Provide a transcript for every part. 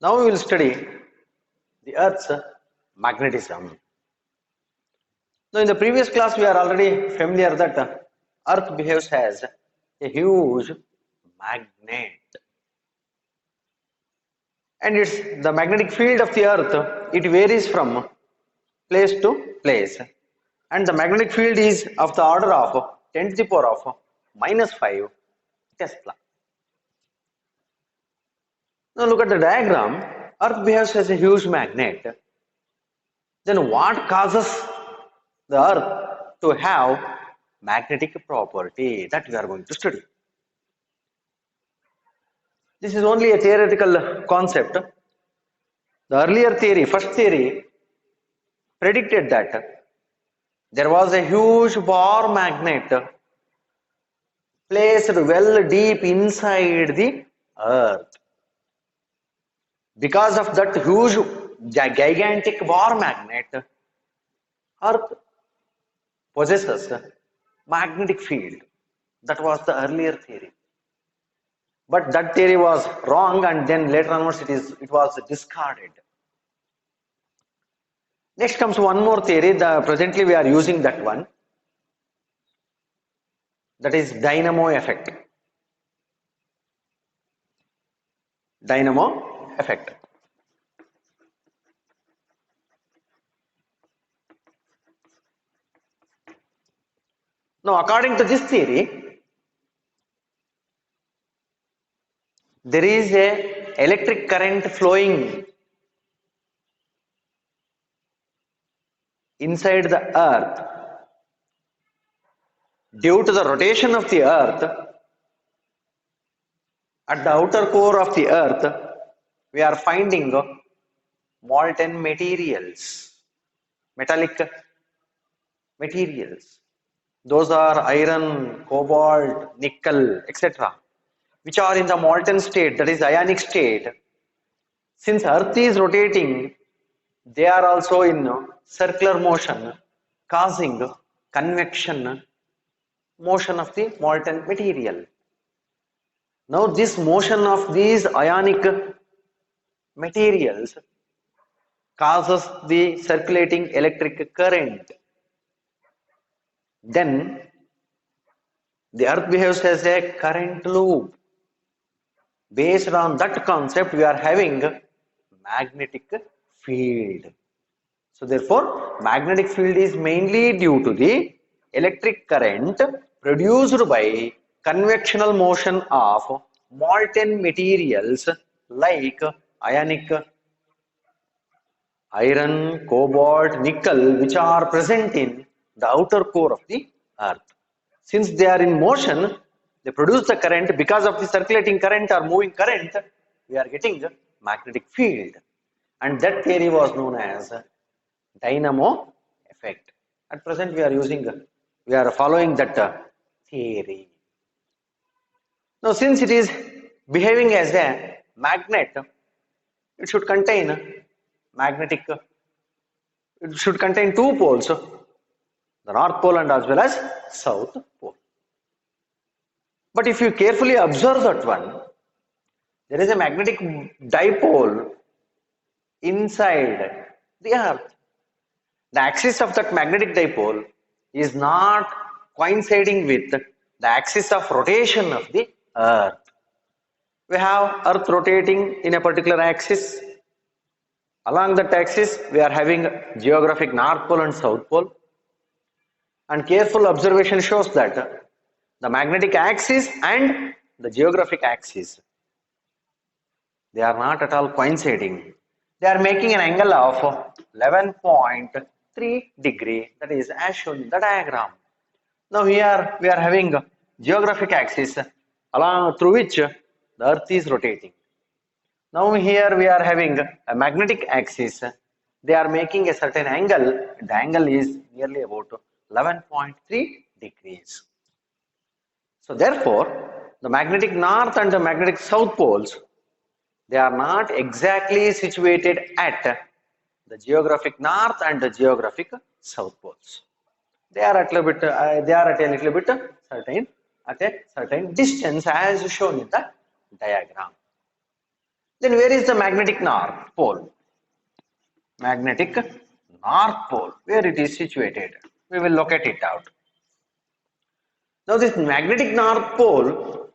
Now we will study the Earth's magnetism. Now in the previous class we are already familiar that Earth behaves as a huge magnet. And it's the magnetic field of the Earth, it varies from place to place. And the magnetic field is of the order of 10 to the power of -5 Tesla. Now look at the diagram. Earth behaves as a huge magnet. Then what causes the Earth to have magnetic property? That we are going to study. This is only a theoretical concept. The earlier theory, first theory, predicted that there was a huge bar magnet placed well deep inside the Earth. Because of that huge gigantic bar magnet, Earth possesses magnetic field. That was the earlier theory. But that theory was wrong, and then later onwards it was discarded. Next comes one more theory. Presently we are using that one. That is dynamo effect. Dynamo effect. Now, according to this theory, there is a electric current flowing inside the Earth. Due to the rotation of the Earth, at the outer core of the Earth, we are finding molten materials, metallic materials. Those are iron, cobalt, nickel, etc., which are in the molten state, that is ionic state. Since Earth is rotating, they are also in circular motion, causing convection motion of the molten material. Now this motion of these ionic materials causes the circulating electric current. Then the Earth behaves as a current loop. Based on that concept, we are having magnetic field. So therefore, magnetic field is mainly due to the electric current produced by convectional motion of molten materials like ionic, iron, cobalt, nickel, which are present in the outer core of the Earth. Since they are in motion, they produce the current. Because of the circulating current or moving current, we are getting magnetic field. And that theory was known as dynamo effect. At present, we are following that theory. Now, since it is behaving as a magnet, it should contain two poles, the North Pole and as well as South Pole. But if you carefully observe that one, there is a magnetic dipole inside the Earth. The axis of that magnetic dipole is not coinciding with the axis of rotation of the Earth. We have Earth rotating in a particular axis. Along that axis, we are having geographic North Pole and South Pole. And careful observation shows that the magnetic axis and the geographic axis, they are not at all coinciding. They are making an angle of 11.3 degree, that is as shown in the diagram. Now here we are having geographic axis along through which the Earth is rotating. Now here we are having a magnetic axis. They are making a certain angle. The angle is nearly about 11.3 degrees. So therefore, the magnetic north and the magnetic south poles, they are not exactly situated at the geographic north and the geographic south poles. They are at a little bit certain distance as shown in the diagram. Then where is the magnetic north pole? Magnetic north pole, where it is situated? We will locate it out. Now this magnetic north pole,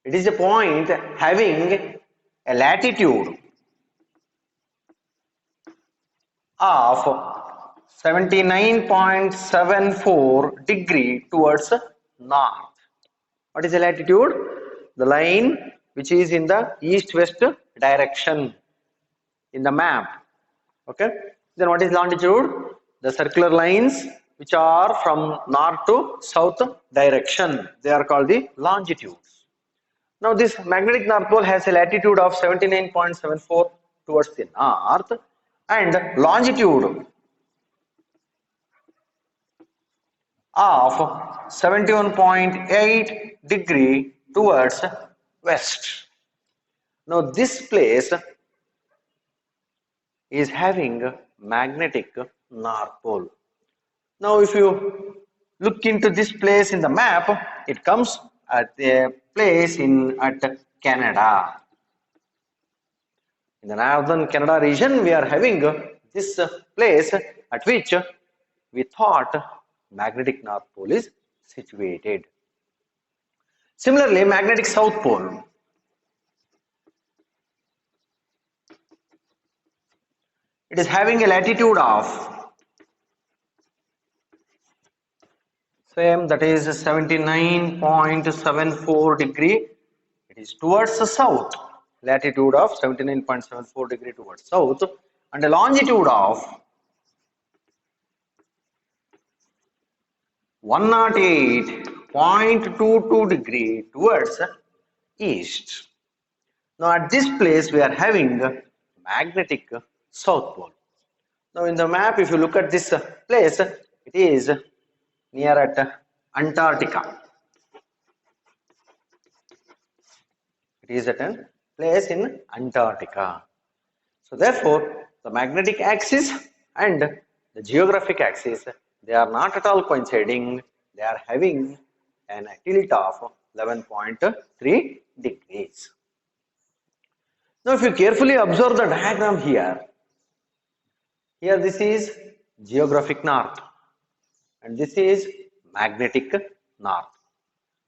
it is a point having a latitude of 79.74 degree towards north. What is the latitude? The line which is in the east-west direction in the map. Okay. Then what is longitude? The circular lines which are from north to south direction. They are called the longitudes. Now this magnetic north pole has a latitude of 79.74 towards the north and longitude of 71.8 degree towards west. Now this place is having magnetic north pole. Now if you look into this place in the map, it comes at a place at Canada. In the northern Canada region, we are having this place at which we thought magnetic north pole is situated. Similarly, magnetic south pole. It is having a latitude of same, that is 79.74 degree. It is towards the south. Latitude of 79.74 degree towards south and a longitude of 108.22 degree towards east. Now at this place we are having magnetic south pole. Now in the map, if you look at this place, it is near at Antarctica. It is at a place in Antarctica. So therefore, the magnetic axis and the geographic axis, they are not at all coinciding. They are having an tilt of 11.3 degrees. Now if you carefully observe the diagram here this is geographic north and this is magnetic north.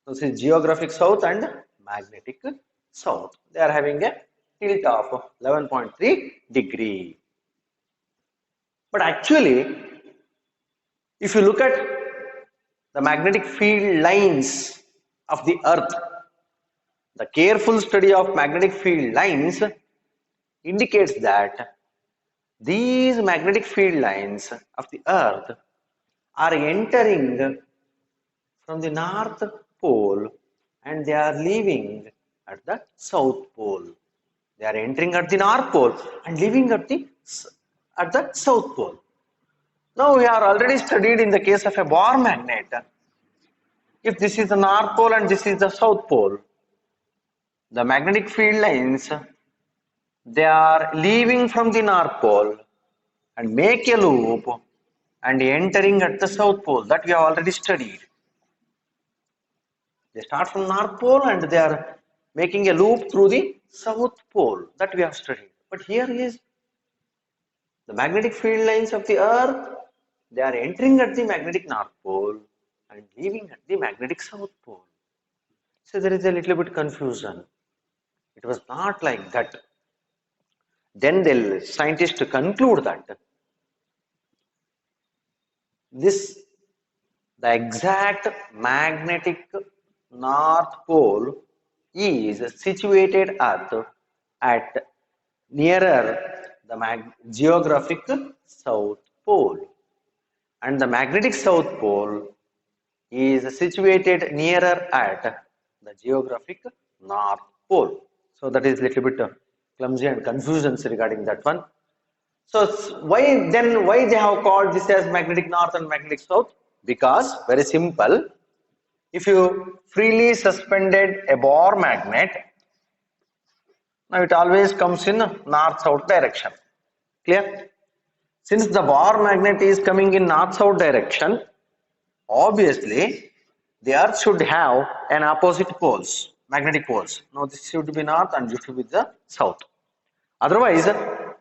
This is geographic south and magnetic south. They are having a tilt of 11.3 degree. But actually, if you look at the magnetic field lines of the earth, the careful study of magnetic field lines indicates that these magnetic field lines of the earth are entering from the north pole and they are leaving at the south pole. They are entering at the north pole and leaving at the south pole. Now we are already studied in the case of a bar magnet. If this is the north pole and this is the south pole, the magnetic field lines, they are leaving from the north pole and make a loop and entering at the south pole, that we have already studied. They start from north pole and they are making a loop through the south pole, that we have studied. But here is the magnetic field lines of the earth, they are entering at the magnetic north pole and leaving at the magnetic south pole. So there is a little bit confusion. It was not like that. Then the scientists conclude that the exact magnetic north pole is situated at nearer the geographic south pole, and the magnetic south pole is situated nearer at the geographic north pole. So that is little bit clumsy and confusions regarding that one. So why they have called this as magnetic north and magnetic south? Because very simple, if you freely suspended a bar magnet, now it always comes in north-south direction. Clear? Since the bar magnet is coming in north-south direction, obviously the earth should have an opposite poles. magnetic poles. Now this should be north and this should be the south. Otherwise,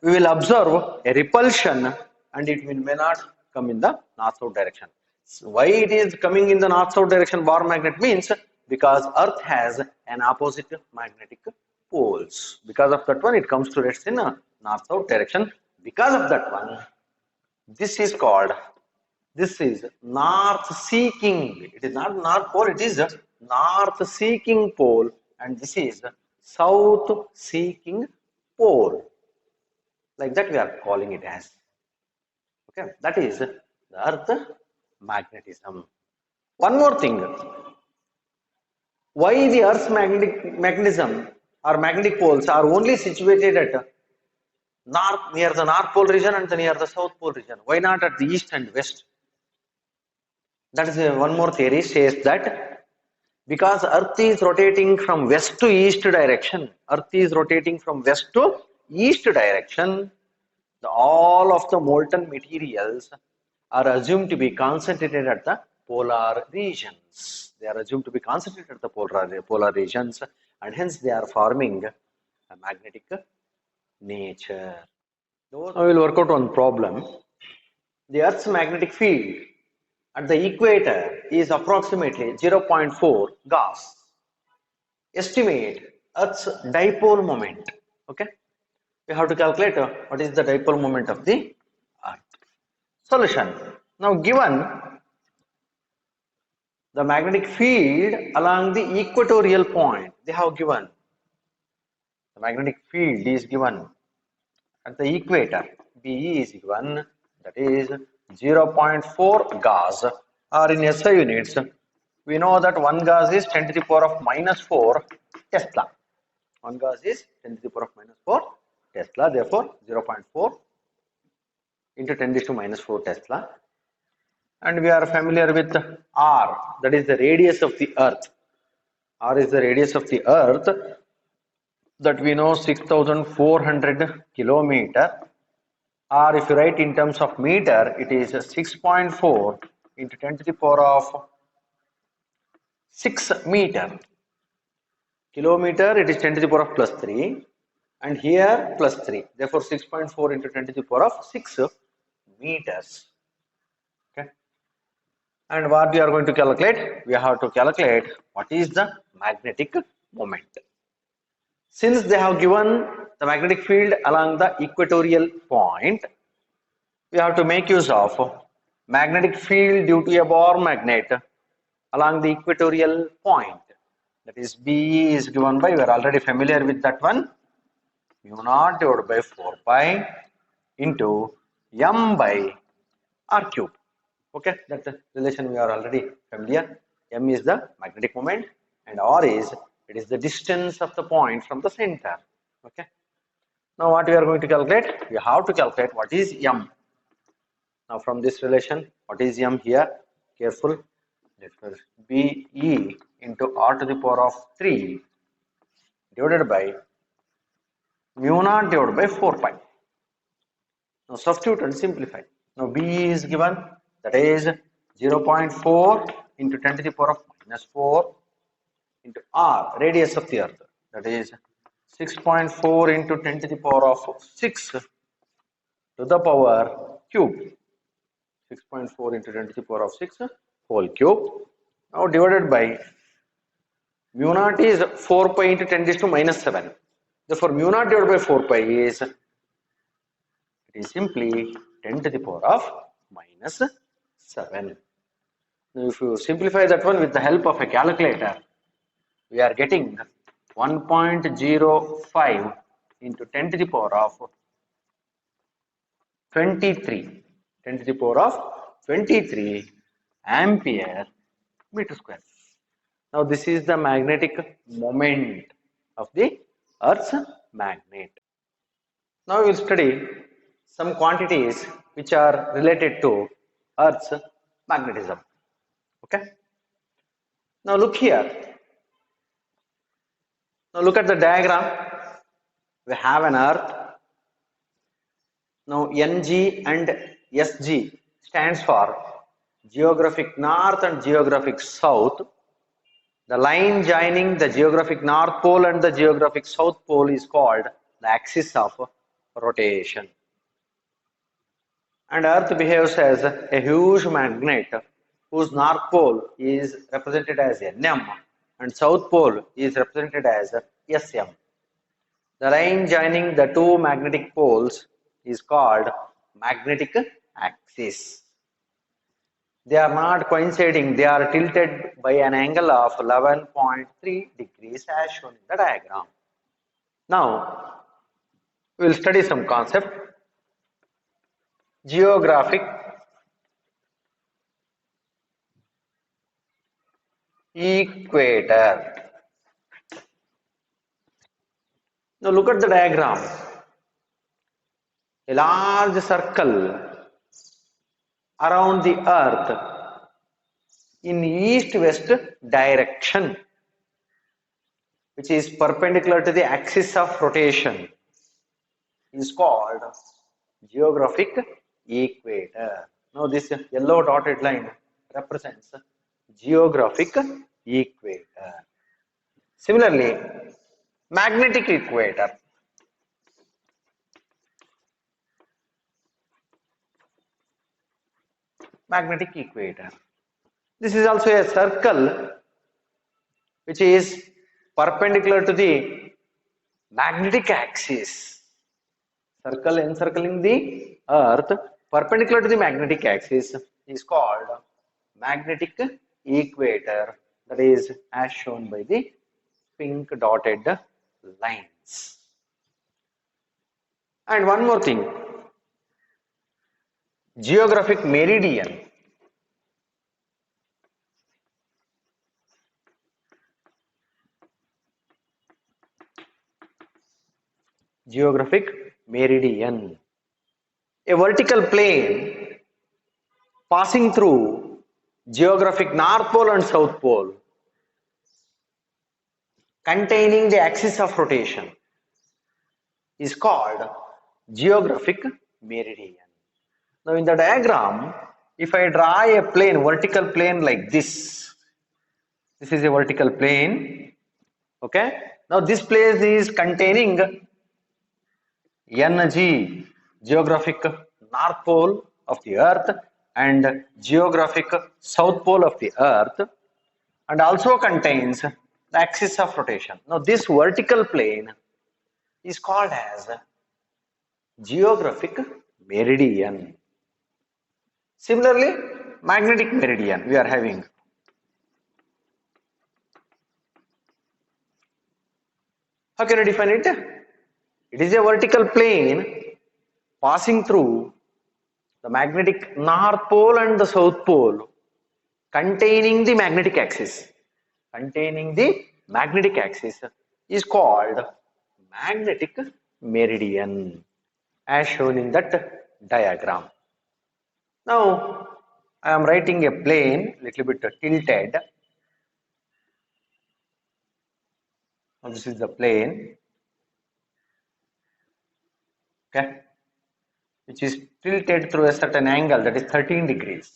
we will observe a repulsion and it may not come in the north-south direction. So why it is coming in the north-south direction bar magnet means because Earth has an opposite magnetic poles. Because of that one, it comes to rest in a north-south direction. Because of that one, this is called, this is north-seeking. It is not north pole, it is a north-seeking pole, and this is south-seeking pole. Like that we are calling it as. Okay, that is the Earth magnetism. One more thing. Why the Earth's magnetic mechanism or magnetic poles are only situated at north, near the north pole region and near the south pole region? Why not at the east and west? That is one more theory says that because Earth is rotating from west to east direction, Earth is rotating from west to east direction, all of the molten materials are assumed to be concentrated at the polar regions. They are assumed to be concentrated at the polar regions, and hence they are forming a magnetic nature. Now we will work out one problem. The Earth's magnetic field at the equator is approximately 0.4 Gauss. Estimate Earth's dipole moment. Okay, we have to calculate what is the dipole moment of the Earth. Solution. Now given the magnetic field along the equatorial point, they have given the magnetic field is given at the equator. BE is given, that is 0.4 Gauss, or in SI units, we know that 1 Gauss is 10 to the power of minus 4 Tesla. 1 Gauss is 10 to the power of minus 4 Tesla, therefore 0.4 into 10 to the minus 4 Tesla. And we are familiar with R, that is the radius of the Earth. R is the radius of the Earth, that we know 6,400 kilometer, or if you write in terms of meter, it is 6.4 into 10 to the power of 6 meter. Kilometer, it is 10 to the power of plus 3, and here plus 3, therefore 6.4 into 10 to the power of 6 meters. Okay. And what we are going to calculate? We have to calculate what is the magnetic moment. Since they have given the magnetic field along the equatorial point, we have to make use of magnetic field due to a bar magnet along the equatorial point. That is, BE is given by, we are already familiar with that one, mu naught divided by 4 pi into m by r cube. Okay, that's the relation we are already familiar. M is the magnetic moment and R is, it is the distance of the point from the center. Okay. Now what we are going to calculate? We have to calculate what is M. Now from this relation, what is M here? Careful. That was BE into R to the power of 3 divided by mu naught divided by 4 pi. Now substitute and simplify. Now BE is given, that is 0.4 into 10 to the power of minus 4 into R, radius of the Earth, that is 6.4 into 10 to the power of 6 to the power cube. 6.4 into 10 to the power of 6 whole cube. Now divided by mu naught is 4 pi into 10 to minus 7. Therefore mu naught divided by 4 pi is, it is simply 10 to the power of minus 7. Now if you simplify that one with the help of a calculator, we are getting 1.05 into 10 to the power of 23, 10 to the power of 23 ampere meter square. Now this is the magnetic moment of the Earth's magnet. Now we will study some quantities which are related to Earth's magnetism. Okay. Now look here. Now look at the diagram. We have an Earth. Now NG and SG stands for geographic north and geographic south. The line joining the geographic North Pole and the geographic South Pole is called the axis of rotation. And Earth behaves as a huge magnet whose North Pole is represented as Nm and South Pole is represented as Sm. The line joining the two magnetic poles is called magnetic axis. They are not coinciding, they are tilted by an angle of 11.3 degrees as shown in the diagram. Now, we will study some concept. Geographic equator. Now look at the diagram. A large circle around the earth in east-west direction, which is perpendicular to the axis of rotation, is called geographic equator. Now this yellow dotted line represents geographic equator. Similarly, magnetic equator. Magnetic equator. This is also a circle which is perpendicular to the magnetic axis. Circle encircling the earth perpendicular to the magnetic axis is called magnetic equator, that is as shown by the pink dotted lines. And one more thing, geographic meridian. Geographic meridian. A vertical plane passing through geographic North Pole and South Pole containing the axis of rotation is called geographic meridian. Now in the diagram, if I draw a plane, vertical plane like this is a vertical plane, okay? Now this place is containing NG, geographic North Pole of the earth and geographic South Pole of the earth, and also contains the axis of rotation. Now this vertical plane is called as geographic meridian. Similarly, magnetic meridian we are having. How can I define it? It is a vertical plane passing through the magnetic North Pole and the South Pole containing the magnetic axis. Containing the magnetic axis is called magnetic meridian as shown in that diagram. Now I am writing a plane little bit tilted. Now this is the plane, okay, which is tilted through a certain angle, that is 13 degrees.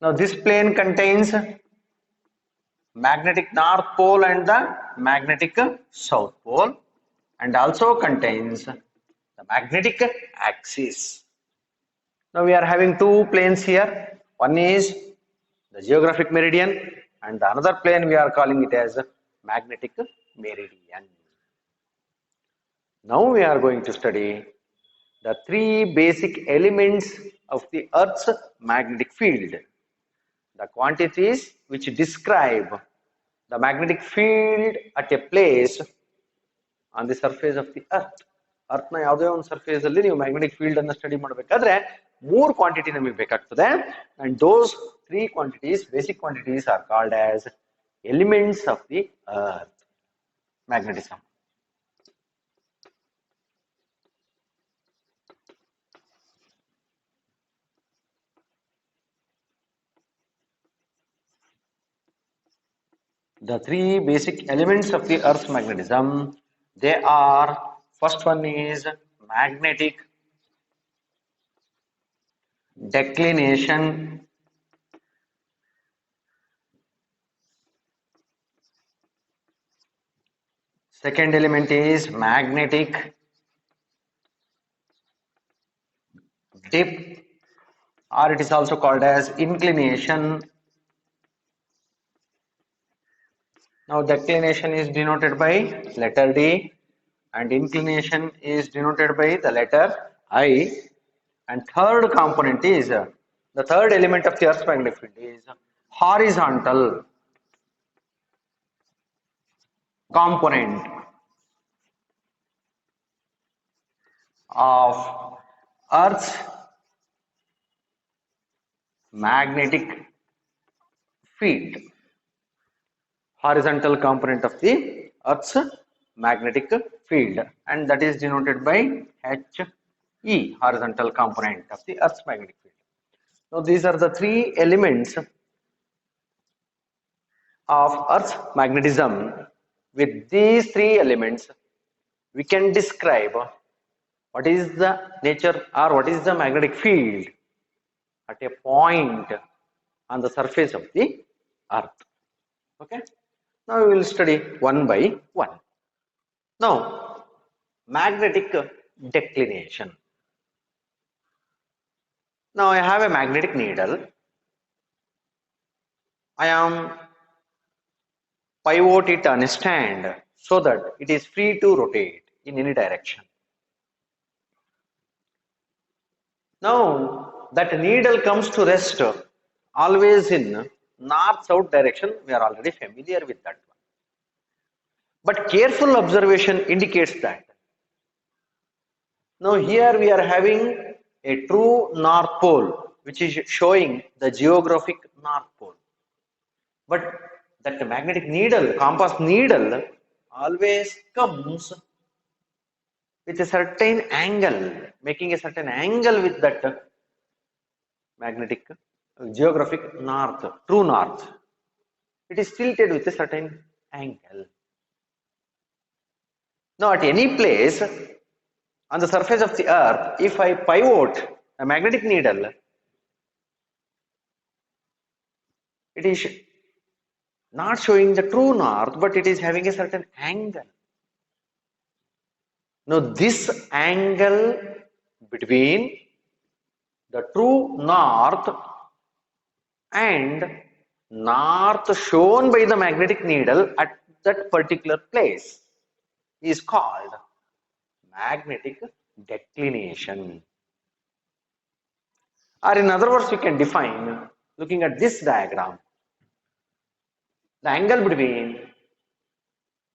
Now this plane contains magnetic North Pole and the magnetic South Pole, and also contains the magnetic axis. Now we are having two planes here. One is the geographic meridian and the another plane we are calling it as magnetic meridian. Now we are going to study the three basic elements of the Earth's magnetic field. The quantities which describe the magnetic field at a place on the surface of the earth. Earth na ಯಾವುದೇ ಒಂದು surface ಅಲ್ಲಿ ನೀವು magnetic field ಅನ್ನು study ಮಾಡಬೇಕಾದ್ರೆ ಮೂರು quantity ನಮಗೆ ಬೇಕಾಗ್ತದೆ, and those three quantities, basic quantities, are called as elements of the earth magnetism. The three basic elements of the earth's magnetism, they are, first one is magnetic declination, Second element is magnetic dip, or it is also called as inclination. Now declination is denoted by letter D and inclination is denoted by the letter I. And third component is the third element of the Earth's magnetic field is horizontal component of Earth's magnetic field. Horizontal component of the Earth's magnetic field, and that is denoted by He, horizontal component of the Earth's magnetic field. Now these are the three elements of Earth's magnetism. With these three elements, we can describe what is the nature or what is the magnetic field at a point on the surface of the Earth. Okay. Now we will study one by one. Now, magnetic declination. Now I have a magnetic needle. I am pivot it on a stand so that it is free to rotate in any direction. Now that needle comes to rest always in north-south direction. We are already familiar with that one. But careful observation indicates that. Now here we are having a true north pole which is showing the geographic north pole. But that magnetic needle, compass needle, always comes with a certain angle, making a certain angle with that magnetic geographic north, true north. It is tilted with a certain angle. Now at any place on the surface of the earth, if I pivot a magnetic needle, it is not showing the true north, but it is having a certain angle. Now this angle between the true north and north shown by the magnetic needle at that particular place is called magnetic declination. Or in other words, we can define, looking at this diagram, the angle between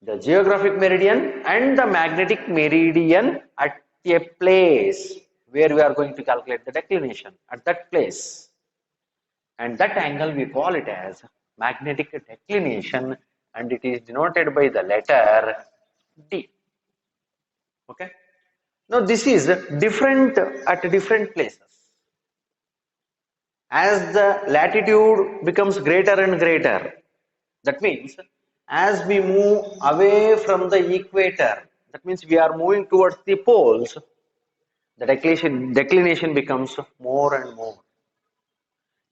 the geographic meridian and the magnetic meridian at a place where we are going to calculate the declination at that place. And that angle we call it as magnetic declination, and it is denoted by the letter D. Okay. Now this is different at different places. As the latitude becomes greater and greater, that means as we move away from the equator, that means we are moving towards the poles, the declination becomes more and more.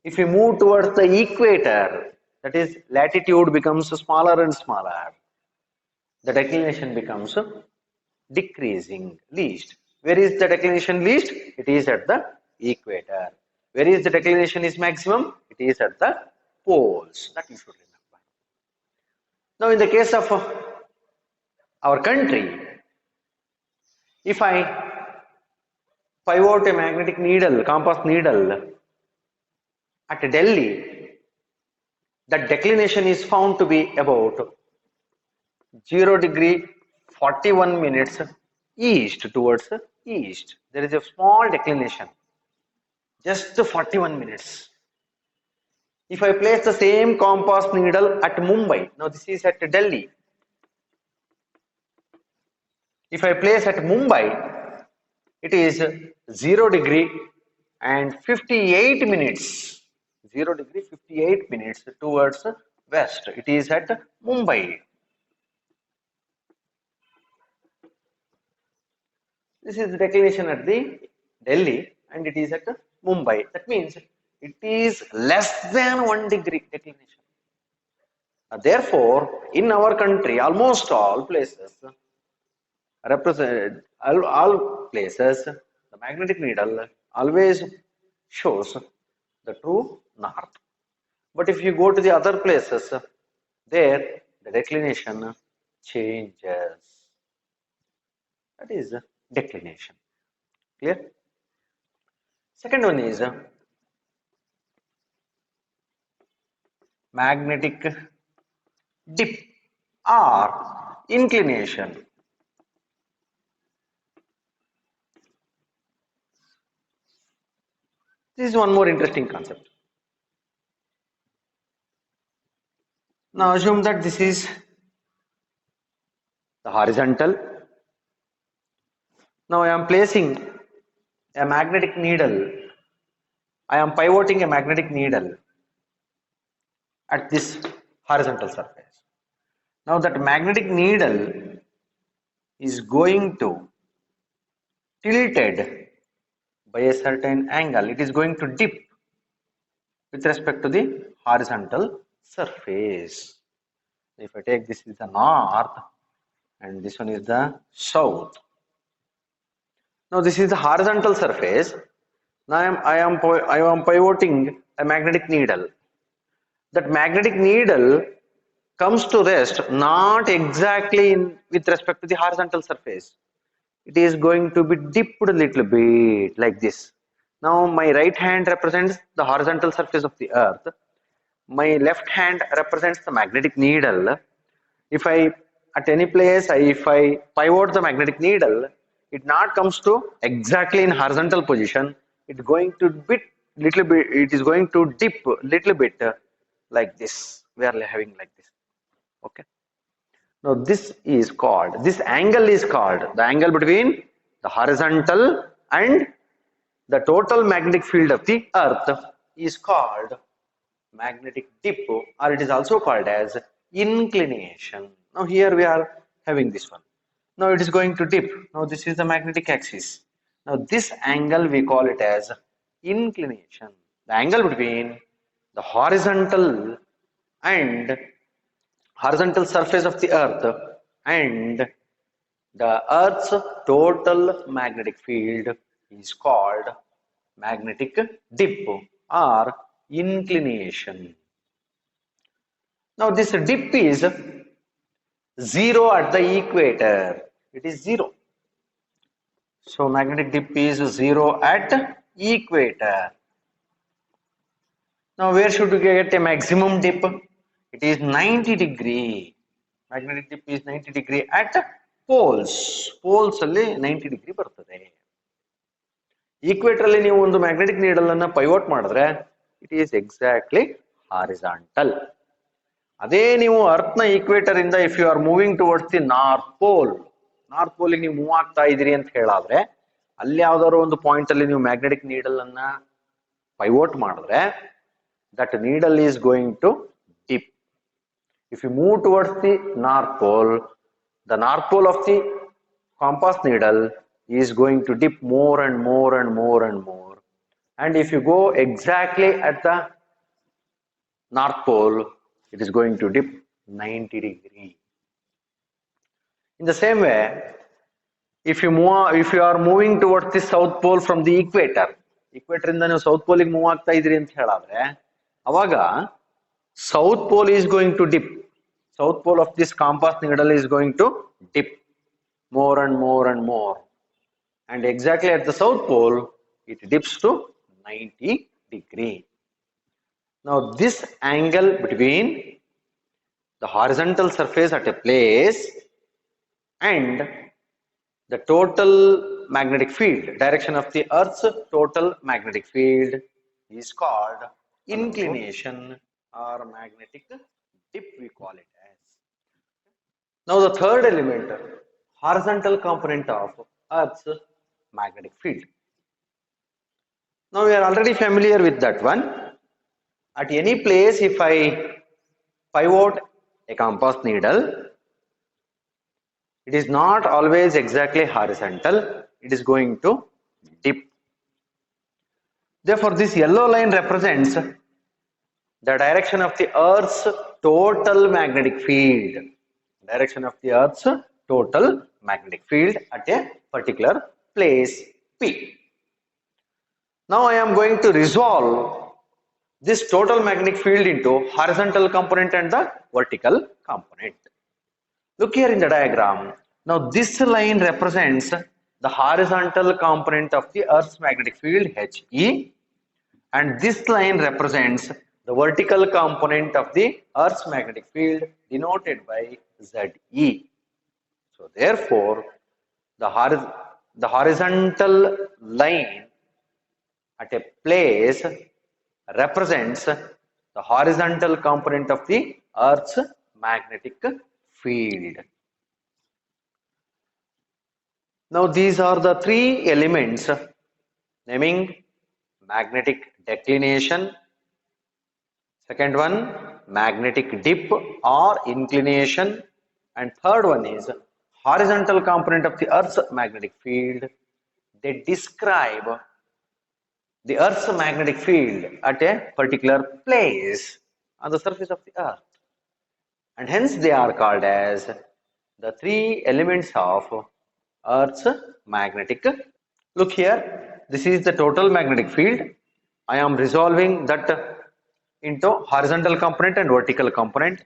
If we move towards the equator, that is latitude becomes smaller and smaller, the declination becomes decreasing, least. Where is the declination least? It is at the equator. Where is the declination is maximum? It is at the poles. That you should remember. Now in the case of our country, if I pivot a magnetic needle, compass needle at Delhi, the declination is found to be about 0 degree 41 minutes east towards east. There is a small declination, just 41 minutes. If I place the same compass needle at Mumbai, now this is at Delhi. If I place at Mumbai, it is 0 degree and 58 minutes. 0 degree 58 minutes towards west. It is at Mumbai. This is the declination at the Delhi and it is at Mumbai. That means it is less than 1 degree declination. Therefore, in our country, almost all places represent all places, the magnetic needle always shows the true north. But if you go to the other places, there the declination changes. That is declination. Clear? Second one is magnetic dip or inclination. This is one more interesting concept. Now assume that this is the horizontal. Now I am placing a magnetic needle. I am pivoting a magnetic needle at this horizontal surface. Now that magnetic needle is going to tilted by a certain angle. It is going to dip with respect to the horizontal surface. If I take this is the north and this one is the south. Now this is the horizontal surface. Now I am pivoting a magnetic needle. That magnetic needle comes to rest not exactly with respect to the horizontal surface. It is going to be dipped a little bit like this. Now my right hand represents the horizontal surface of the earth. My left hand represents the magnetic needle. If I at any place if I pivot the magnetic needle, it not comes to exactly in horizontal position. It's going to bit little bit. It is going to dip little bit like this. We are having like this. Okay. Now this is called, this angle is called, the angle between the horizontal and the total magnetic field of the earth is called magnetic dip, or it is also called as inclination. Now here we are having this one. Now it is going to dip. Now this is the magnetic axis. Now this angle we call it as inclination. The angle between the horizontal and horizontal surface of the earth and the earth's total magnetic field is called magnetic dip or inclination. Now this dip is zero at the equator. It is zero. So magnetic dip is zero at equator. Now where should we get a maximum dip? It is 90 degree. Magnetic dip is 90 degree at poles. Poles ಅಲ್ಲಿ 90 degree ಬರ್ತದೆ. Equator ಅಲ್ಲಿ ನೀವು ಒಂದು magnetic needle ಅನ್ನ pivot ಮಾಡಿದ್ರೆ it is exactly horizontal. ಅದೇ ನೀವು earth ನ ಈಕ್ವೇಟರ್ ಇಂದ if you are moving towards the north pole ನೀವು ಮೂವ್ ಆಗ್ತಾ ಇದೀರಿ ಅಂತ ಹೇಳಾದ್ರೆ ಅಲ್ಲಿ ಯಾವ್ದಾದ್ರು ಒಂದು ಪಾಯಿಂಟ್ ಅಲ್ಲಿ ನೀವು ಮ್ಯಾಗ್ನೆಟಿಕ್ ನೀಡಲ್ ಅನ್ನ ಪೈವೋಟ್ ಮಾಡಿದ್ರೆ that needle is going to dip. If you move towards the north pole of the compass needle is going to dip more and more and more and more. And if you go exactly at the north pole, it is going to dip 90 degree. In the same way, if you are moving towards the south pole from the equator ಇಂದ ನೀವು south ಪೋಲಿಗೆ move ಆಗ್ತಾ ಇದ್ರಿ ಅಂತ ಹೇಳಾದ್ರೆ ಅವಾಗ south pole is going to dip. South pole of this compass needle is going to dip more and more and more, and exactly at the south pole it dips to 90 degree. Now this angle between the horizontal surface at a place and the total magnetic field, direction of the earth's total magnetic field is called inclination or magnetic dip, we call it as. Now the third element, horizontal component of earth's magnetic field. Now we are already familiar with that one. At any place if I pivot a compass needle, it is not always exactly horizontal, it is going to dip. Therefore this yellow line represents the direction of the earth's total magnetic field, direction of the Earth's total magnetic field at a particular place P. Now I am going to resolve this total magnetic field into horizontal component and the vertical component. Look here in the diagram. Now this line represents the horizontal component of the Earth's magnetic field He, and this line represents the vertical component of the Earth's magnetic field denoted by Ze. So therefore, the horizontal line at a place represents the horizontal component of the Earth's magnetic field. Now these are the three elements, naming magnetic declination, second one magnetic dip or inclination, and third one is horizontal component of the Earth's magnetic field. They describe the Earth's magnetic field at a particular place on the surface of the Earth, and hence they are called as the three elements of Earth's magnetic. Look here, this is the total magnetic field. I am resolving that into horizontal component and vertical component.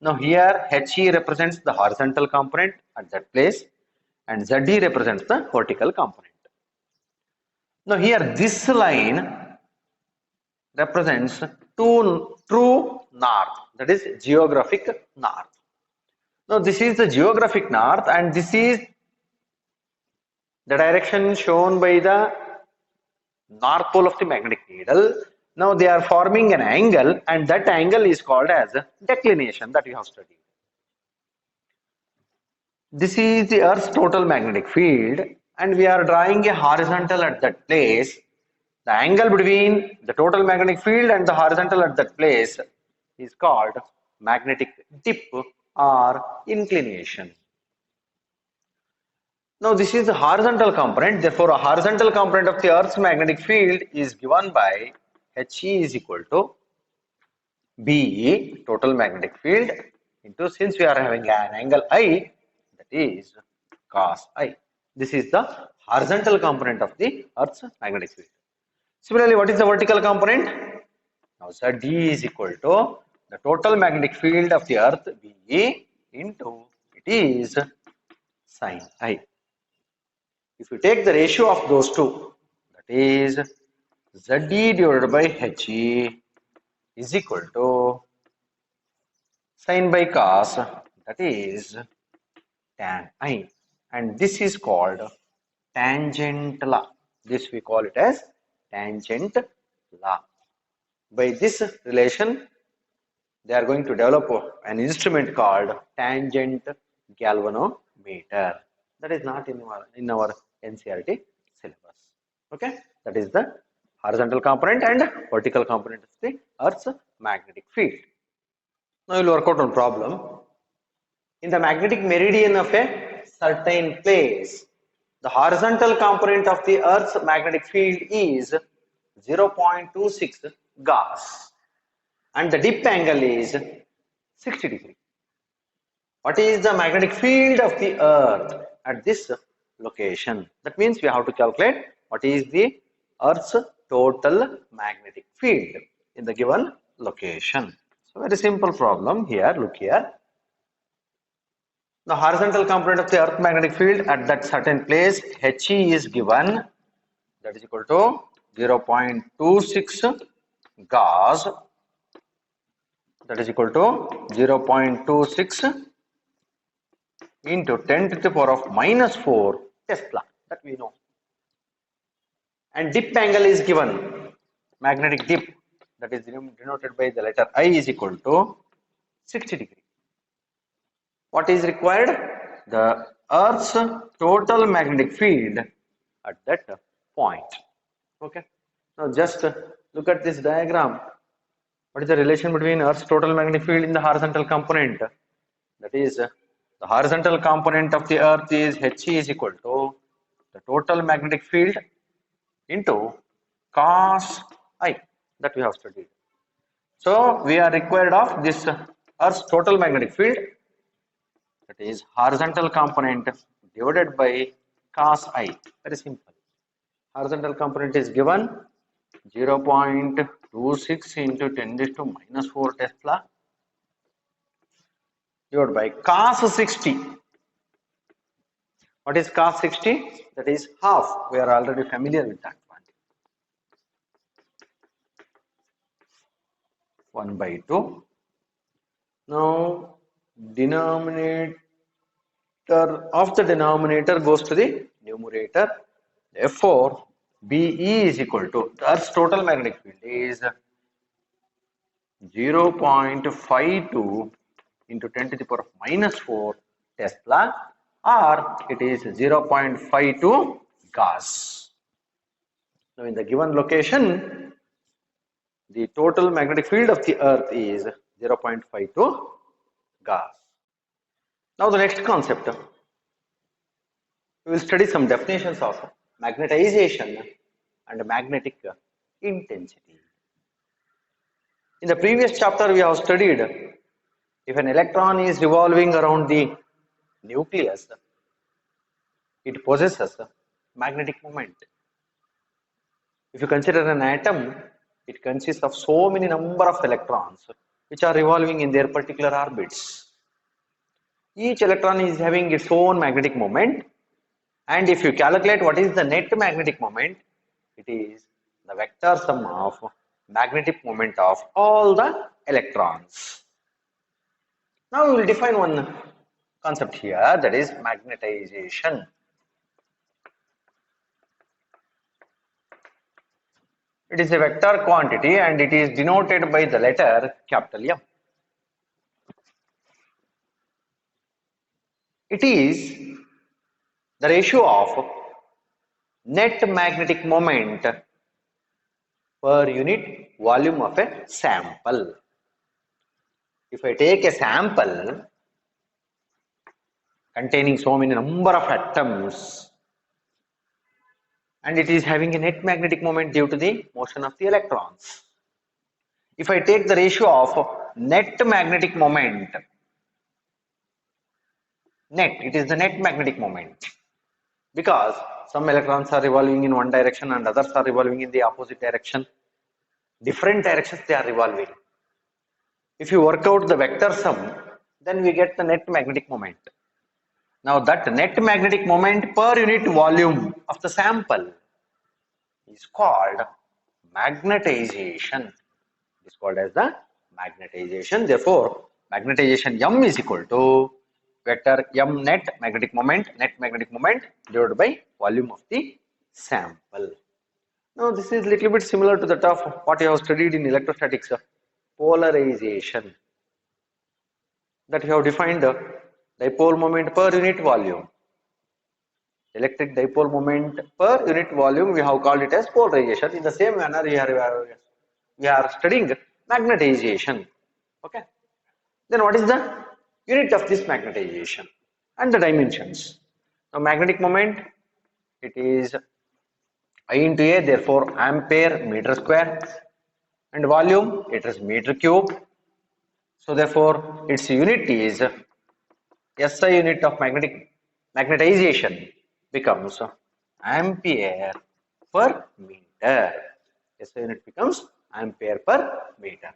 Now here He represents the horizontal component at that place and Ze represents the vertical component. Now here this line represents true north, that is geographic north. Now this is the geographic north and this is the direction shown by the north pole of the magnetic needle. Now they are forming an angle and that angle is called as declination that we have studied. This is the Earth's total magnetic field and we are drawing a horizontal at that place. The angle between the total magnetic field and the horizontal at that place is called magnetic dip or inclination. Now this is the horizontal component, therefore a horizontal component of the Earth's magnetic field is given by He is equal to BE, total magnetic field, into, since we are having an angle I, that is cos I. This is the horizontal component of the Earth's magnetic field. Similarly, what is the vertical component? Now Ze is equal to the total magnetic field of the Earth BE into, it is sin I. If you take the ratio of those two, that is Ze divided by He is equal to sin by cos, that is tan I, and this is called tangent law. This we call it as tangent law. By this relation, they are going to develop an instrument called tangent galvanometer. That is not in our NCERT syllabus. Okay, that is the horizontal component and vertical component of the Earth's magnetic field. Now we will work out one problem. In the magnetic meridian of a certain place, the horizontal component of the Earth's magnetic field is 0.26 Gauss and the dip angle is 60 degrees. What is the magnetic field of the Earth at this location? That means we have to calculate what is the Earth's total magnetic field in the given location. So very simple problem here. Look here. The horizontal component of the Earth magnetic field at that certain place He is given, that is equal to 0.26 Gauss, that is equal to 0.26 into 10 to the power of minus 4 Tesla, that we know. And dip angle is given, magnetic dip, that is denoted by the letter I, is equal to 60 degrees. What is required? The Earth's total magnetic field at that point. Okay. Now just look at this diagram. What is the relation between Earth's total magnetic field in the horizontal component? That is, the horizontal component of the Earth is He is equal to the total magnetic field into cos I, that we have studied. So we are required of this Earth's total magnetic field, that is horizontal component divided by cos I. Very simple. Horizontal component is given 0.26 into 10 raised to minus 4 Tesla divided by cos 60. What is cos 60? That is half. We are already familiar with that one. 1 by 2. Now, denominator of the denominator goes to the numerator. Therefore, BE is equal to the Earth's total magnetic field is 0.52 into 10 to the power of minus 4 Tesla, or it is 0.52 Gauss. Now, in the given location, the total magnetic field of the Earth is 0.52 Gauss. Now, the next concept, we will study some definitions of magnetization and magnetic intensity. In the previous chapter, we have studied if an electron is revolving around the nucleus, it possesses magnetic moment. If you consider an atom, it consists of so many number of electrons which are revolving in their particular orbits. Each electron is having its own magnetic moment, and if you calculate what is the net magnetic moment, it is the vector sum of magnetic moment of all the electrons. Now we will define one concept here, that is magnetization. It is a vector quantity and it is denoted by the letter capital M. It is the ratio of net magnetic moment per unit volume of a sample. If I take a sample containing so many number of atoms and it is having a net magnetic moment due to the motion of the electrons. If I take the ratio of net magnetic moment, it is the net magnetic moment, because some electrons are revolving in one direction and others are revolving in the opposite direction. Different directions they are revolving. If you work out the vector sum, then we get the net magnetic moment. Now that net magnetic moment per unit volume of the sample is called magnetization. It is called as the magnetization. Therefore, magnetization M is equal to vector M net magnetic moment divided by volume of the sample. Now this is little bit similar to that of what you have studied in electrostatics, polarization. That you have defined dipole moment per unit volume. Electric dipole moment per unit volume, we have called it as polarization. In the same manner, we are studying magnetization. Okay. Then what is the unit of this magnetization and the dimensions? Now magnetic moment, it is I into A, therefore ampere meter square, and volume, it is meter cube. So therefore its unit is SI unit of magnetization becomes ampere per meter. SI unit becomes ampere per meter.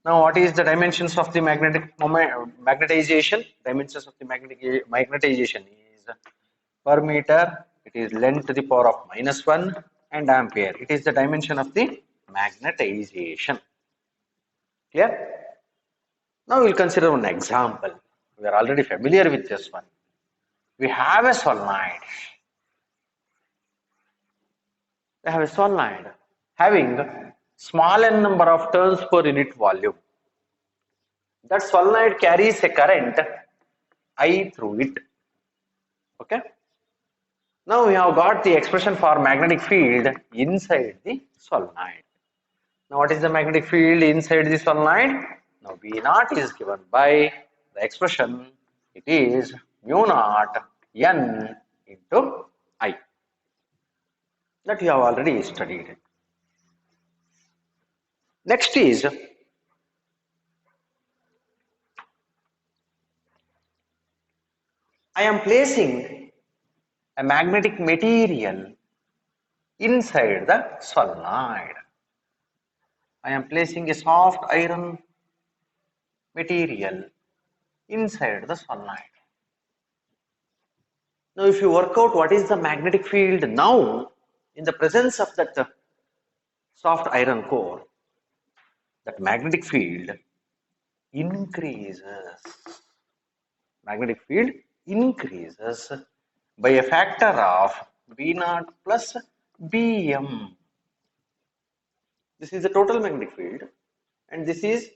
Now, what is the dimensions of the magnetic moment, magnetization? Dimensions of the magnetization is per meter. It is length to the power of -1 and ampere. It is the dimension of the magnetization. Clear? Now, we'll consider one example. We are already familiar with this one. We have a solenoid. We have a solenoid having small n number of turns per unit volume. That solenoid carries a current I through it. Okay. Now we have got the expression for magnetic field inside the solenoid. Now what is the magnetic field inside the solenoid? Now V naught is given by the expression, it is mu naught N into I. That you have already studied. Next is I am placing a magnetic material inside the solenoid. I am placing a soft iron material inside the solenoid. Now, if you work out what is the magnetic field now in the presence of that soft iron core, that magnetic field increases. Magnetic field increases by a factor of B naught plus Bm. This is the total magnetic field, and this is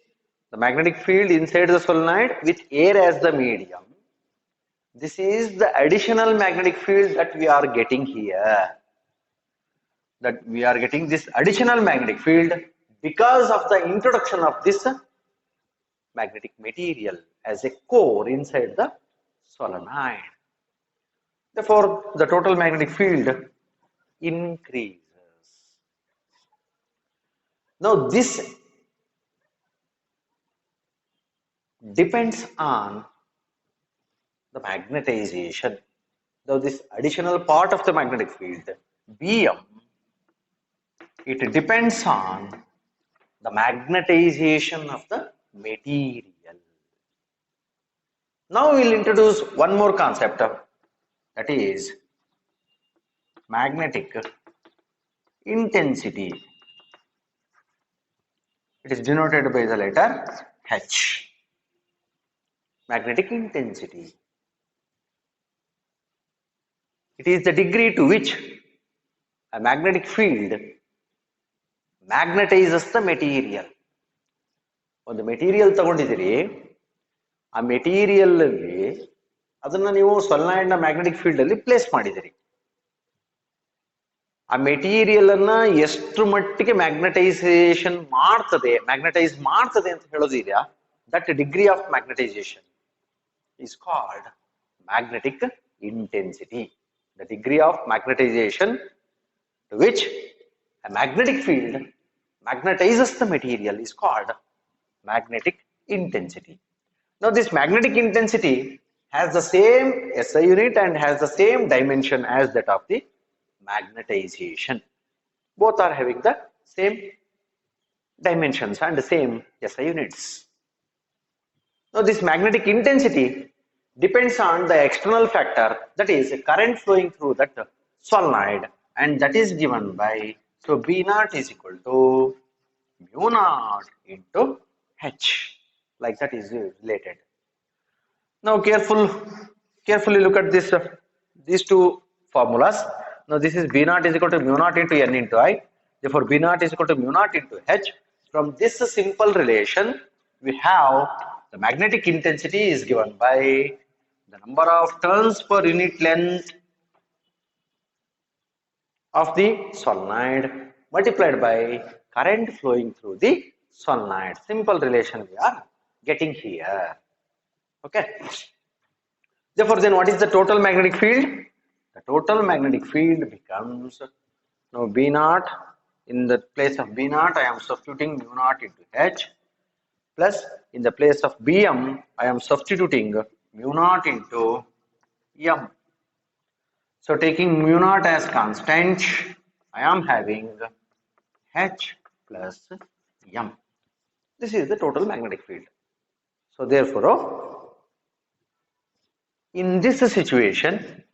the magnetic field inside the solenoid with air as the medium. This is the additional magnetic field that we are getting here. That we are getting this additional magnetic field because of the introduction of this magnetic material as a core inside the solenoid. Therefore, the total magnetic field increases. Now, this depends on the magnetization. Now, this additional part of the magnetic field, Bm, it depends on the magnetization of the material. Now, we will introduce one more concept, that is magnetic intensity. It is denoted by the letter H. Magnetic intensity. It is the degree to which a magnetic field magnetizes the material. ಒಂದು material ತಗೊಂಡಿದ್ದೀರಿ, ಆ material ಅಲ್ಲಿ ಅದನ್ನ ನೀವು ಸೊಲನಾಯ್ಡ್ ನ magnetic field ಅಲ್ಲಿ place ಮಾಡಿದಿರಿ. ಆ material ಅನ್ನ ಎಷ್ಟು ಮಟ್ಟಿಗೆ ಮ್ಯಾಗ್ನೆಟೈಸ್ ಮಾಡ್ತದೆ ಅಂತ ಹೇಳೋದಿದೆಯಾ, that degree of magnetisation is called magnetic intensity. The degree of magnetization to which a magnetic field magnetizes the material is called magnetic intensity. Now, this magnetic intensity has the same SI unit and has the same dimension as that of the magnetization. Both are having the same dimensions and the same SI units. Now, this magnetic intensity depends on the external factor, that is current flowing through that solenoid, and that is given by, so B naught is equal to mu naught into H, like that is related. Now, carefully look at this, these two formulas. Now, this is B naught is equal to mu naught into N into I. Therefore, B naught is equal to mu naught into H. From this simple relation, we have the magnetic intensity is given by the number of turns per unit length of the solenoid multiplied by current flowing through the solenoid. Simple relation we are getting here. Okay. Therefore, then what is the total magnetic field? The total magnetic field becomes, now B naught, in the place of B naught I am substituting mu naught into H, plus in the place of Bm I am substituting mu naught into M. So, taking mu naught as constant, I am having H plus M. This is the total magnetic field. So, therefore, in this situation,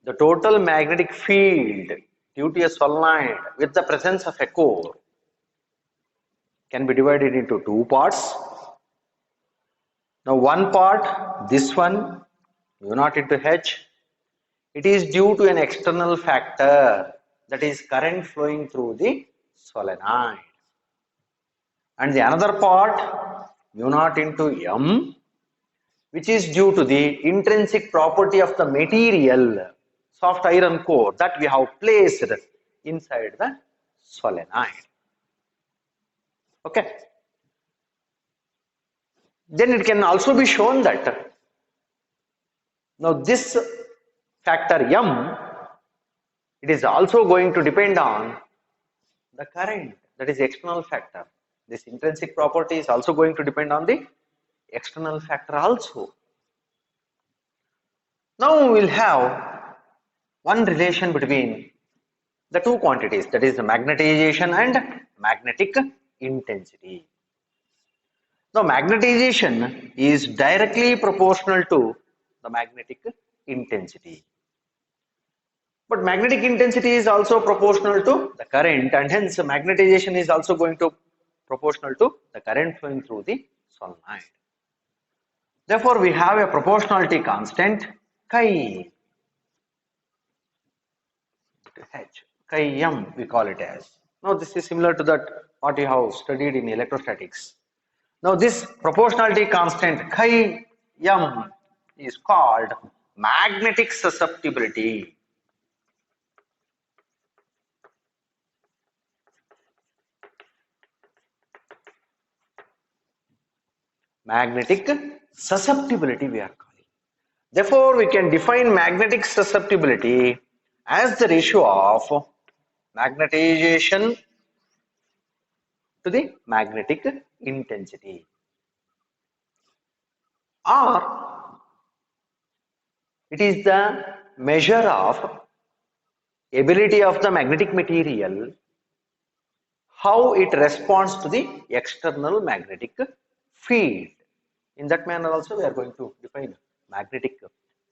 the total magnetic field due to a solenoid with the presence of a core can be divided into two parts. Now, one part, this one, mu naught into H, it is due to an external factor, that is current flowing through the solenoid. And the another part, mu naught into M, which is due to the intrinsic property of the material, soft iron core, that we have placed inside the solenoid. Okay. Then it can also be shown that now this factor M, it is also going to depend on the current, that is external factor. This intrinsic property is also going to depend on the external factor also. Now we will have one relation between the two quantities, that is the magnetization and magnetic intensity. Now magnetization is directly proportional to the magnetic intensity. But magnetic intensity is also proportional to the current, and hence magnetization is also going to proportional to the current flowing through the solenoid. Therefore, we have a proportionality constant chi h, chi m we call it as. Now this is similar to that what you have studied in electrostatics. Now this proportionality constant chi m is called magnetic susceptibility. Magnetic susceptibility we are calling. Therefore, we can define magnetic susceptibility as the ratio of magnetization to the magnetic intensity, or it is the measure of ability of the magnetic material, how it responds to the external magnetic field. In that manner also we are going to define magnetic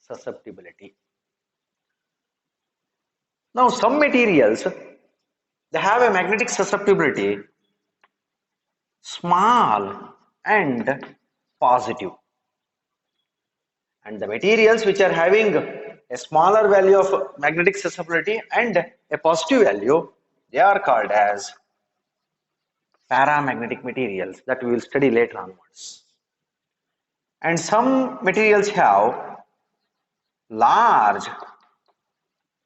susceptibility. Now some materials, they have a magnetic susceptibility small and positive, and the materials which are having a smaller value of magnetic susceptibility and a positive value, they are called as paramagnetic materials, that we will study later onwards. And some materials have large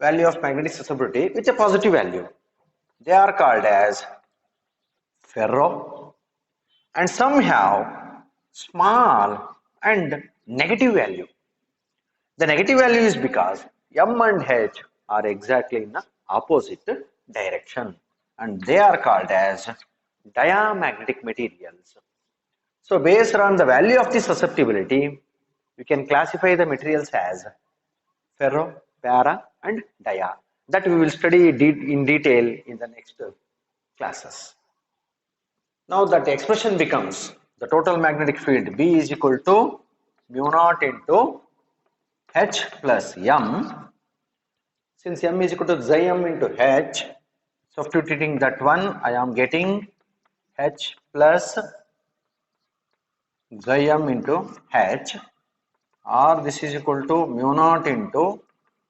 value of magnetic susceptibility with a positive value, they are called as ferro, and some have small and negative value. The negative value is because M and H are exactly in the opposite direction, and they are called as diamagnetic materials. So based on the value of the susceptibility, we can classify the materials as ferro, para and dia. That we will study in detail in the next classes. Now that expression becomes the total magnetic field B is equal to mu naught into H plus M. Since M is equal to xi m into H, substituting that one, I am getting H plus xi m into H, or this is equal to mu naught into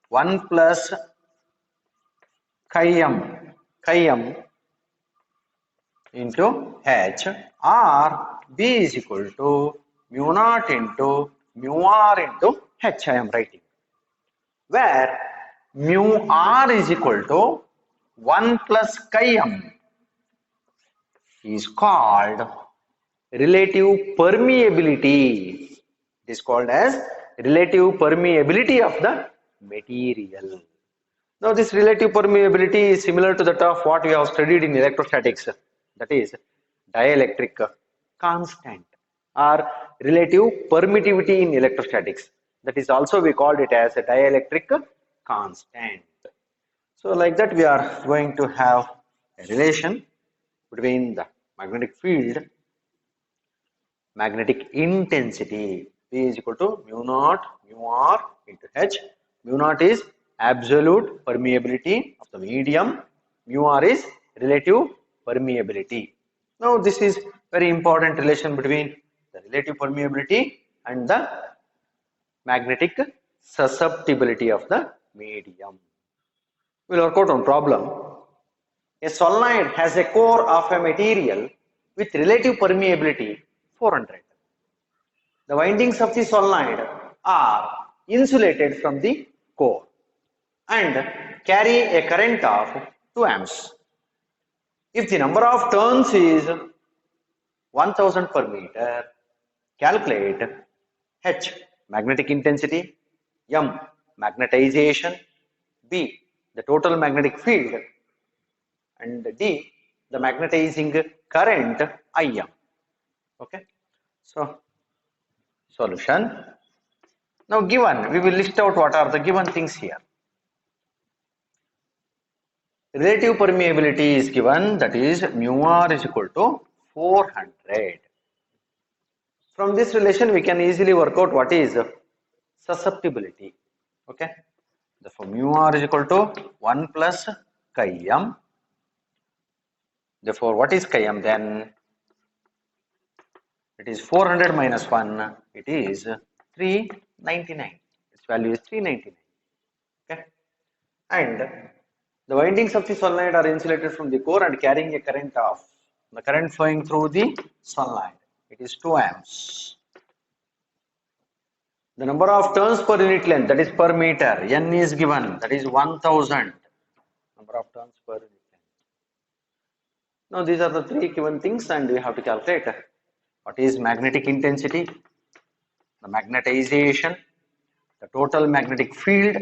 1 plus chi m into H, or B is equal to mu naught into mu r into H I am writing, where mu r is equal to 1 plus chi m is called relative permeability. It is called as relative permeability of the material. Now this relative permeability is similar to that of what we have studied in electrostatics, that is dielectric constant or relative permittivity in electrostatics. That is also we called it as a dielectric constant. So like that we are going to have a relation between the magnetic field, magnetic intensity. P is equal to mu naught mu r into H. Mu naught is absolute permeability of the medium, mu r is relative permeability. Now this is very important relation between the relative permeability and the magnetic susceptibility of the medium. We will work out one problem. A solenoid has a core of a material with relative permeability 400. The windings of the solenoid are insulated from the core and carry a current of 2 amps. If the number of turns is 1000 per meter, calculate H magnetic intensity, M magnetization, B the total magnetic field, and D the magnetizing current IM. Okay, so solution. Now given, we will list out what are the given things here. Relative permeability is given, that is mu r is equal to 400. From this relation we can easily work out what is susceptibility. Okay, therefore mu r is equal to 1 plus chi m. Therefore what is chi m then? It is 400 minus 1, it is 399. Its value is 399. Okay, and the windings of the solenoid are insulated from the core and carrying a current of the current flowing through the solenoid. It is 2 amps. The number of turns per unit length, that is per meter, n is given, that is 1000. Number of turns per unit length. Now these are the three given things and we have to calculate what is magnetic intensity, the magnetization, the total magnetic field,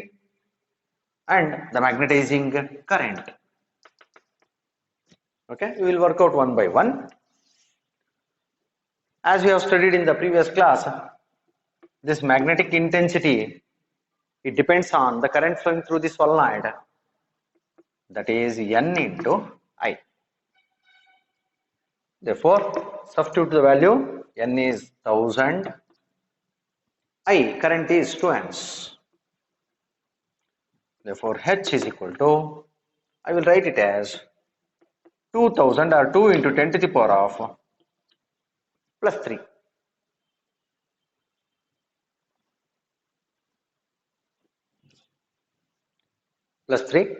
and the magnetizing current. Okay, we will work out one by one. As we have studied in the previous class, this magnetic intensity, it depends on the current flowing through the solenoid, that is N into I. Therefore, substitute the value, N is 1000, I current is 2 amps. Therefore, H is equal to, I will write it as 2000 or 2 into 10 to the power of plus 3. Plus 3.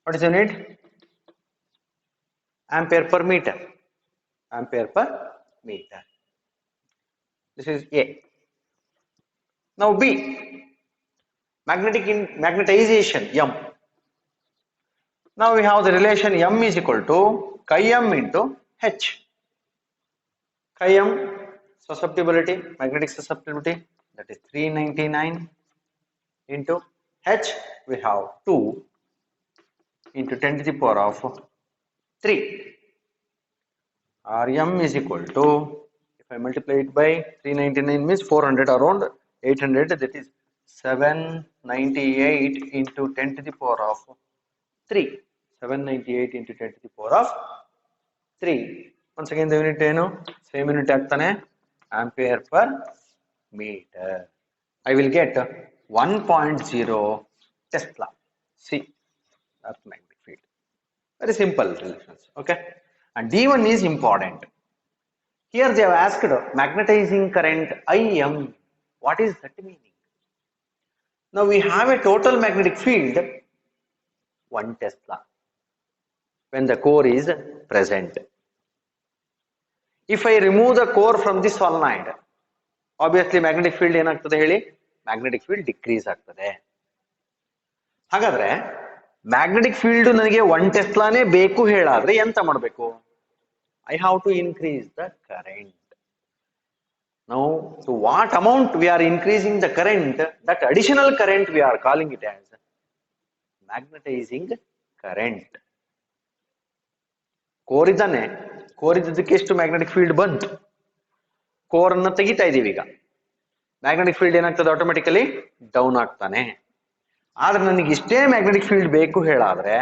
What is the unit? Ampere per meter. Ampere per meter. This is A. Now B. Magnetization M. Now we have the relation M is equal to chi m into H. Chi m, susceptibility, magnetic susceptibility, that is 399 into H, we have 2 into 10 to the power of 3. Rm is equal to, if I multiply it by 399 means 400 around 800, that is 798 into 10 to the power of 3. 798 into 10 to the power of 3. Once again the unit same unit ಆಗ್ತಾನೆ, ampere per meter. I will get 1.0 Tesla. See, that's magnetic field. Very simple relations. Okay, and D1 is important. Here they have asked magnetizing current Im. What is that meaning? Now we have a total magnetic field 1 Tesla when the core is present. If I remove the core from the solenoid, obviously magnetic field ಏನಾಗ್ತದೆ ಹೇಳಿ? Magnetic field decrease ಆಗ್ತದೆ. ಹಾಗಾದ್ರೆ magnetic field ನನಗೆ 1 ಟೆಸ್ಲಾನೇ ಬೇಕು ಹೇಳಾದ್ರೆ ಎಂತ ಮಾಡಬೇಕು? I have to increase the current. Now, to what amount we are increasing the current, that additional current we are calling it as magnetizing current. Core ಇದ್ದಾನೆ, core ಇದ್ದಕ್ಕೆ ಎಷ್ಟು magnetic field ಬಂತು, core ಅನ್ನ ತೆಗಿತಾ ಇದೀವಿ ಈಗ, ಮ್ಯಾಗ್ನೆಟಿಕ್ ಫೀಲ್ಡ್ ಏನಾಗ್ತದೆ automatically down ಆಗ್ತಾನೆ. ಆದ್ರೆ ನನಗೆ ಇಷ್ಟೇ ಮ್ಯಾಗ್ನೆಟಿಕ್ ಫೀಲ್ಡ್ ಬೇಕು ಹೇಳಾದ್ರೆ,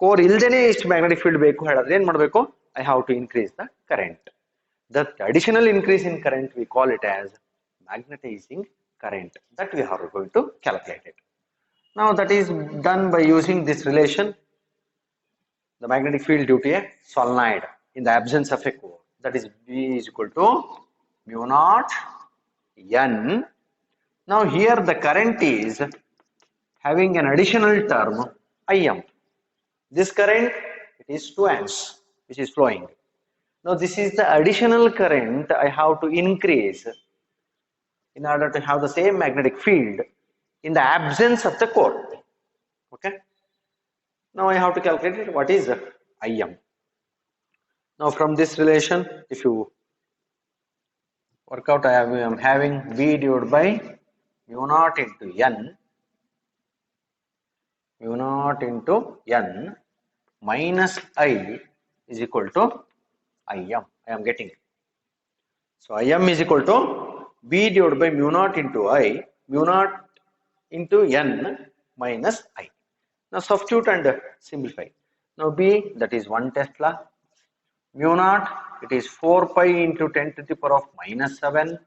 ಕೋರ್ ಇಲ್ದೇನೆ ಇಷ್ಟು ಮ್ಯಾಗ್ನೆಟಿಕ್ ಫೀಲ್ಡ್ ಬೇಕು ಹೇಳಾದ್ರೆ ಏನ್ ಮಾಡಬೇಕು? I have to increase the current. The additional increase in current we call it as magnetizing current. That we are going to calculate it. Now that is done by using this relation, the magnetic field due to a solenoid in the absence of a core, that is B is equal to mu naught N. Now here the current is having an additional term Im. This current, it is 2 amps which is flowing. Now this is the additional current I have to increase in order to have the same magnetic field in the absence of the core. Okay. Now I have to calculate it. What is Im? Now from this relation, if you work out, I am having V divided by mu naught into N, mu naught into N minus I is equal to Im. I am getting. So Im is equal to B divided by mu naught into I, mu naught into N minus I. Now substitute and simplify. Now B, that is 1 Tesla, mu naught, it is 4 pi into 10 to the power of minus 7.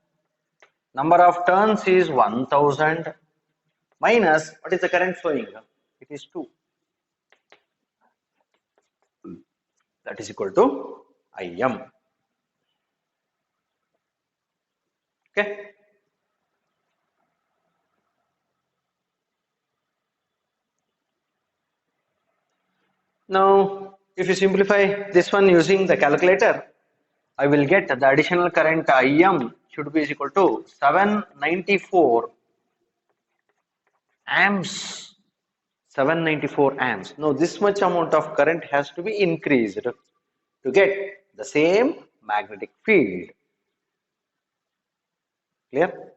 Number of turns is 1000 minus, what is the current flowing? It is 2. That is equal to Im. Okay. Now, if you simplify this one using the calculator, I will get the additional current Im should be equal to 794 amps. 794 amps. Now, this much amount of current has to be increased to get the same magnetic field. Clear?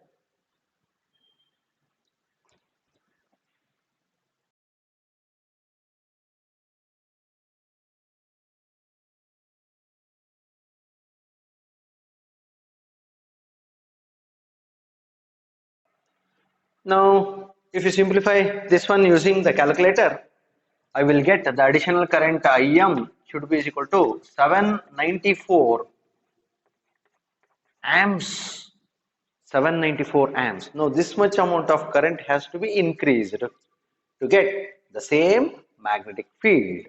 Now, if you simplify this one using the calculator, I will get the additional current Im should be equal to 794 amps. 794 amps. Now, this much amount of current has to be increased to get the same magnetic field.